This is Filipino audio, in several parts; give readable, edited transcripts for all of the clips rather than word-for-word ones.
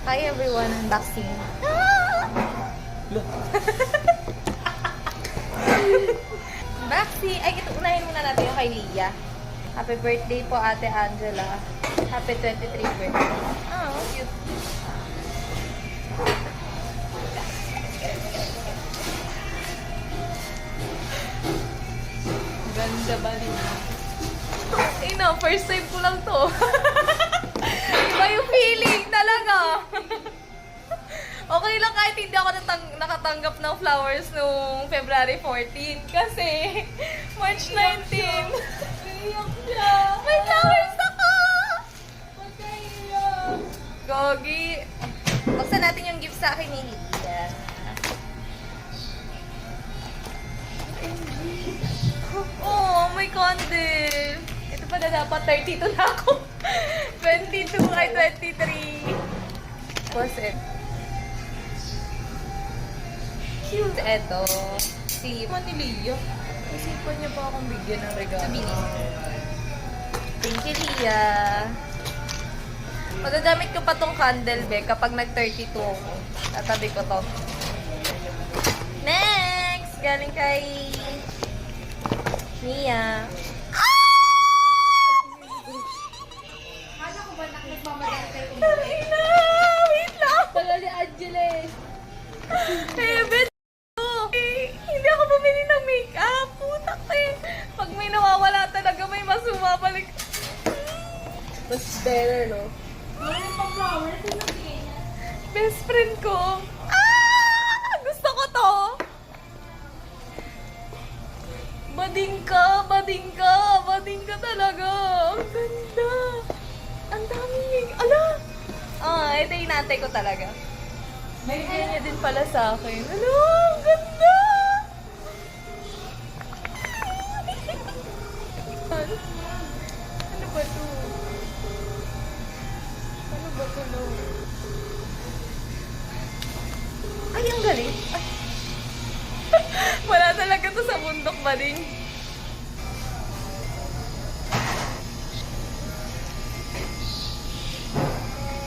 Hi everyone, unboxing. Unboxing! Ay, ito, unahin muna natin yung kay Lia. Happy birthday po, Ate Angela. Happy 23 birthday. Oh, cute. Ganda ba rin? Ay no, first time ko lang to. Iba yung feeling talaga. Okay lang kahit hindi ako nakatanggap ng flowers nung February 14 kasi March 19. Iyak siya. May flowers ako! Magkaiyak. Gogi. Buksan natin yung gift sa akin ni Lydia. Oh, may candle. Ito pa na dapat 32 na ako. 22 ay 23. What's it? Cute. Eto. Si Manilio. Isipan niya pa akong bigyan ng regalo. Thank you, Lia. Magagamit ko pa tong candle, be, kapag nag-32 ako. Tatabi ko to. Next! Galing kay Mia. Kala ko ba nagmamadali kayo Ay na! Wait lang! Tagali Angeles. Heaven! Hindi ako bumili ng makeup. Putak eh. Pag may nawawala talaga, may masumabalik. Mas better, no? Meron pang flowers. Best friend ko. Ah! Gusto ko to. Bading ka, bading ka, bading ka talaga. Ang ganda. Ang daming. Ala! Ah, ito yung inantay ko talaga. Bigyan niya din pala sa akin. Ano? Ang ganda! Ano ba to? Ano ba to, no? Ay, ang galing. Ay. Wala talaga to sa bundok, bading.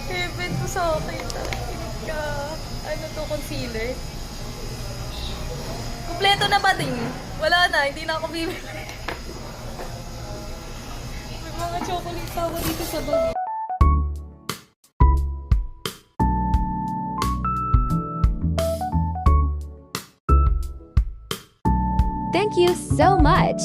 Heaven to sa akin. Ka. Ano to, concealer? Kompleto na ba din? Wala na, hindi na ako bibili. May mga chocolate ako dito sa bag. Thank you so much.